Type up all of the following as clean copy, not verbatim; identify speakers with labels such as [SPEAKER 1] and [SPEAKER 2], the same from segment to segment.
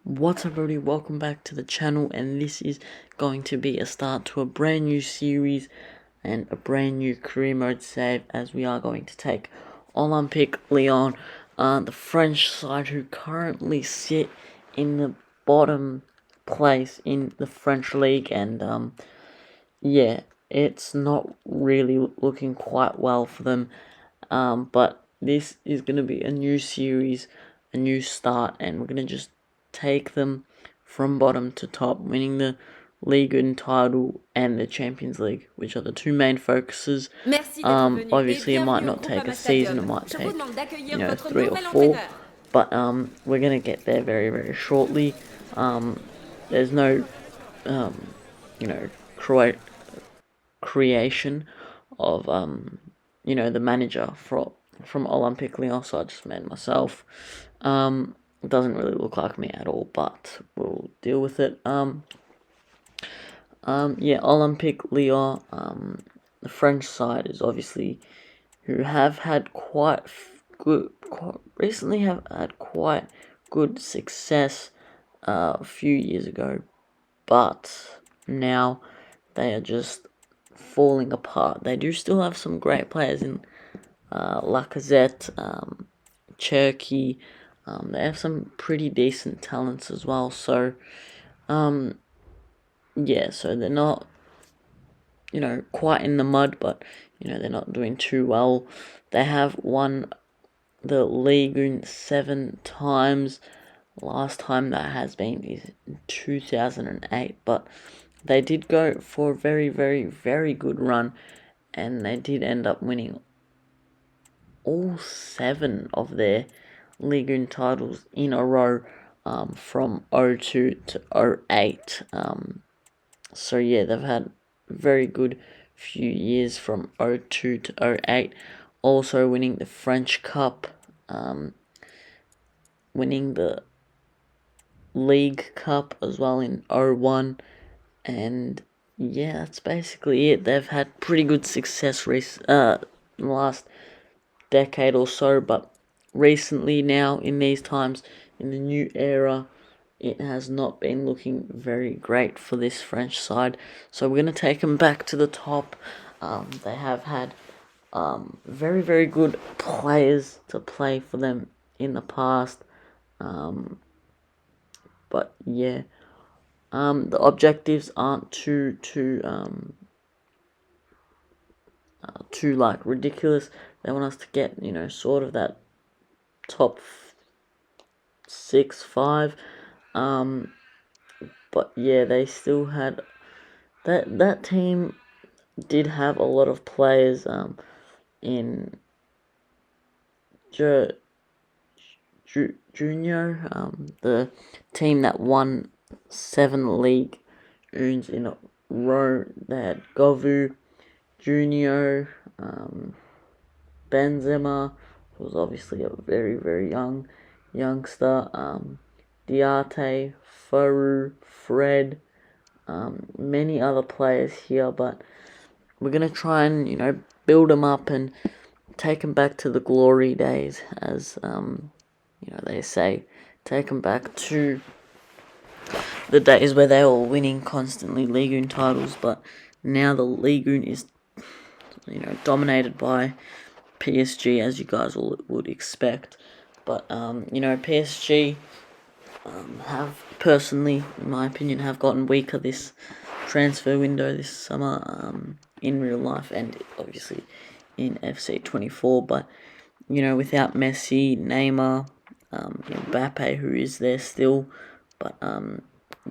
[SPEAKER 1] What's up everybody, welcome back to the channel, and this is going to be a start to a brand new series and a brand new career mode save, as we are going to take Olympique Lyon, the French side who currently sit in the bottom place in the French league, and yeah, it's not really looking quite well for them, but this is going to be a new series, a new start, and we're going to just take them from bottom to top, winning the Ligue 1 title and the Champions League, which are the two main focuses. Obviously, it might not take a season, it might take, 3 or 4, but we're going to get there very, very shortly. There's no, you know, creation of, the manager from Olympique Lyon, so I just made myself. It doesn't really look like me at all, but we'll deal with it. Olympique Lyon, the French side is obviously who have had recently have had quite good success a few years ago, but now they are just falling apart. They do still have some great players in Lacazette, Cherki. They have some pretty decent talents as well. So, so they're not, quite in the mud, but, they're not doing too well. They have won the Ligue 1 7 times. Last time that has been is in 2008, but they did go for a very, very, very good run, and they did end up winning all 7 of their Ligue 1 titles in a row, from 02 to 08. So yeah, they've had a very good few years from 02 to 08. Also winning the French Cup, winning the League Cup as well in 01. And yeah, that's basically it. They've had pretty good success in the last decade or so, but recently now, in these times, in the new era, it has not been looking very great for this French side. So we're going to take them back to the top. They have had very, very good players to play for them in the past. But yeah, the objectives aren't too like ridiculous. They want us to get, sort of that top 6, 5. But yeah, they still had that team did have a lot of players in Junior, the team that won 7 League Unes in a row. They had Govu, Junior, Benzema, who was obviously a very, very youngster, Diarte, Faru, Fred, many other players here, but we're going to try and, build them up and take them back to the glory days, as, they say, take them back to the days where they were winning constantly Ligue 1 titles, but now the Ligue 1 is, dominated by PSG, as you guys would expect. But, PSG have, personally, in my opinion, have gotten weaker this transfer window this summer, in real life and obviously in FC24. But, without Messi, Neymar, Mbappe, who is there still, but,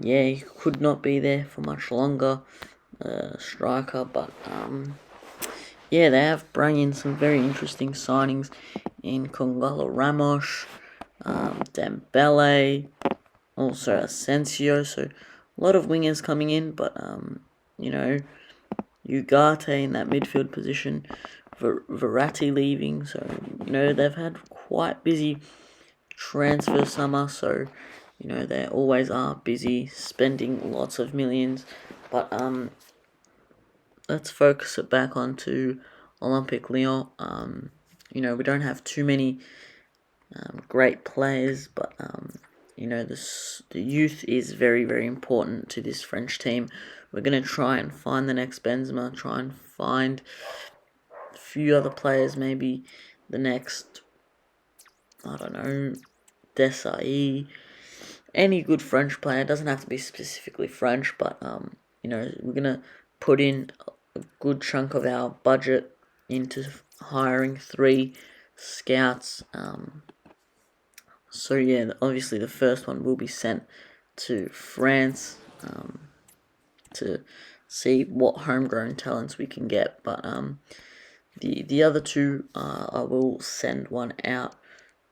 [SPEAKER 1] he could not be there for much longer, striker, but, they have brought in some very interesting signings in Congolo Ramos, Dembele, also Asensio, so a lot of wingers coming in, but, Ugarte in that midfield position, Verratti leaving, so, they've had quite busy transfer summer, so, they always are busy spending lots of millions, but, let's focus it back onto Olympique Lyon. We don't have too many great players, but you know, the youth is very, very important to this French team. We're going to try and find the next Benzema, try and find a few other players, maybe the next, I don't know, S1E1, any good French player. It doesn't have to be specifically French, but, you know, we're going to put in a good chunk of our budget into hiring 3 scouts. So yeah, obviously the first one will be sent to France to see what homegrown talents we can get. But the other 2, I will send one out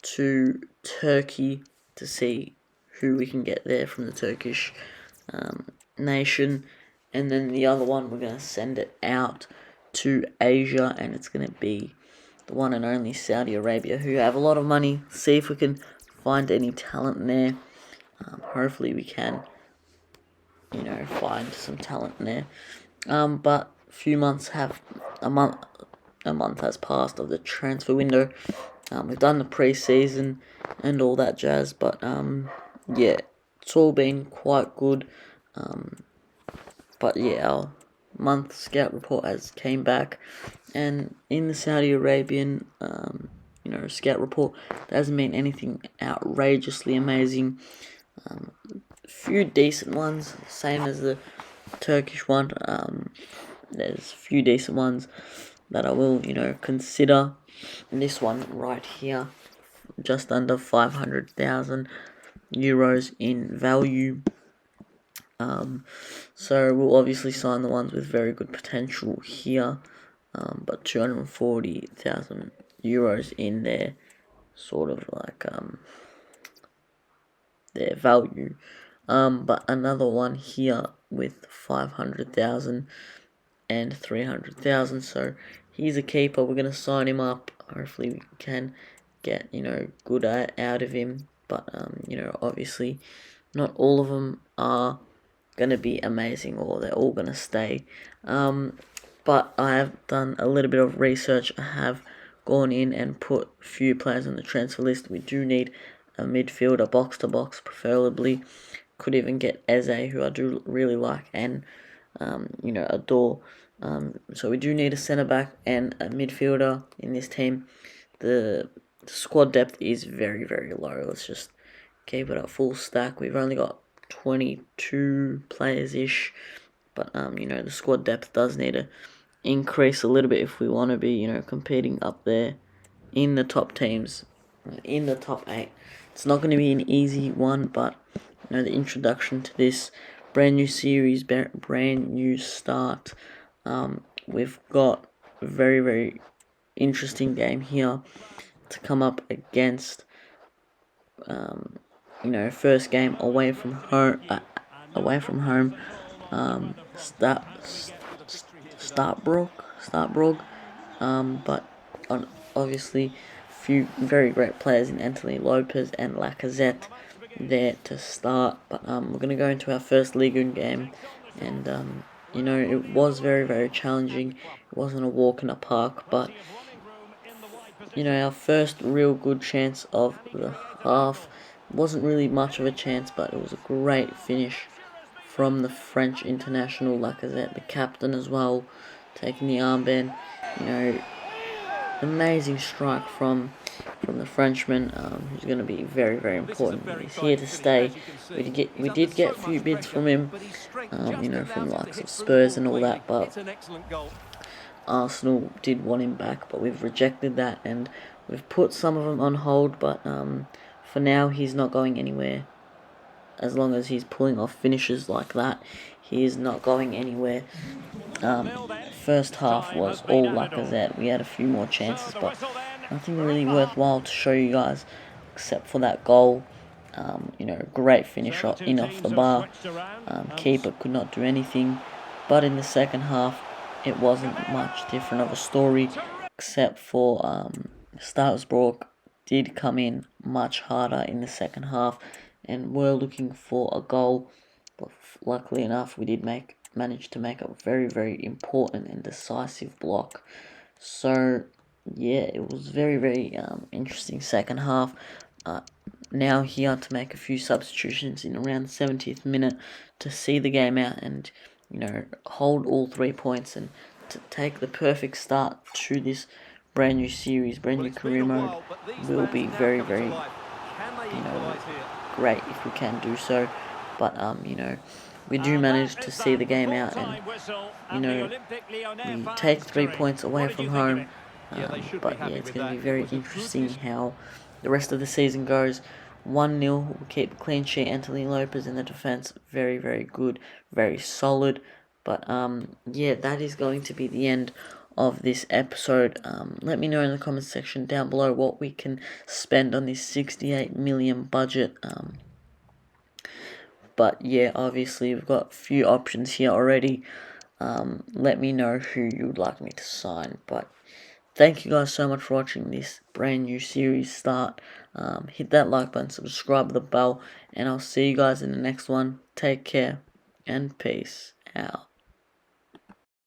[SPEAKER 1] to Turkey to see who we can get there from the Turkish nation. And then the other one, we're going to send it out to Asia, and it's going to be the one and only Saudi Arabia, who have a lot of money. See if we can find any talent there. Hopefully we can, you know, find some talent there. But a month has passed of the transfer window. We've done the pre-season and all that jazz, but yeah, it's all been quite good. But yeah, our month scout report has came back, and in the Saudi Arabian, you know, scout report, there hasn't been anything outrageously amazing. A few decent ones, same as the Turkish one. There's a few decent ones that I will, you know, consider. And this one right here, just under 500,000 euros in value. So we'll obviously sign the ones with very good potential here, but 240,000 euros in their sort of like their value. But another one here with 500,000 and 300,000. So he's a keeper. We're gonna sign him up. Hopefully we can get, you know, good out of him. But you know, obviously not all of them are gonna be amazing, or they're all gonna stay. But I have done a little bit of research. I have gone in and put a few players on the transfer list. We do need a midfielder, box to box, preferably. Could even get Eze, who I do really like, and you know, adore. So we do need a centre back and a midfielder in this team. The squad depth is very, very low. Let's just keep it at full stack. We've only got 22 players-ish, but you know, the squad depth does need to increase a little bit if we want to be, you know, competing up there in the top teams, in the top 8. It's not going to be an easy one, but you know, the introduction to this brand new series, brand new start. We've got a very, very interesting game here to come up against. You know, first game away from home. Startbrug. But obviously, few very great players in Anthony Lopez and Lacazette there to start. But we're gonna go into our first Ligue game, and you know, it was very, very challenging. It wasn't a walk in the park, but you know, our first real good chance of the half. Wasn't really much of a chance, but it was a great finish from the French international Lacazette, the captain as well, taking the armband. You know, amazing strike from the Frenchman, who's going to be very, very important. He's here to stay. We did get a few bids from him, you know, from the likes of Spurs and all that, but Arsenal did want him back, but we've rejected that, and we've put some of them on hold, but for now he's not going anywhere. As long as he's pulling off finishes like that, he is not going anywhere. First half was all Lacazette. We had a few more chances, but nothing really worthwhile to show you guys, except for that goal. You know, great finish off the bar. Keeper could not do anything, but in the second half, it wasn't much different of a story, except for Strasbourg did come in much harder in the second half and were looking for a goal, but luckily enough we did manage to make a very, very important and decisive block. So yeah, it was very, very interesting second half. now here to make a few substitutions in around the 70th minute to see the game out and, hold all 3 points and to take the perfect start to this brand new series, brand new career mode. Will be very, very, great if we can do so. But, we do manage to see the game out and, we take 3 points away from home. But yeah, it's going to be very interesting how the rest of the season goes. 1-0, we'll keep a clean sheet. Anthony Lopez in the defense, very, very good, very solid. But yeah, that is going to be the end of this episode. Let me know in the comments section down below what we can spend on this 68 million budget. But yeah, obviously we've got a few options here already. Let me know who you would like me to sign. But thank you guys so much for watching this brand new series start. Hit that like button, subscribe to the bell, and I'll see you guys in the next one. Take care, and peace out.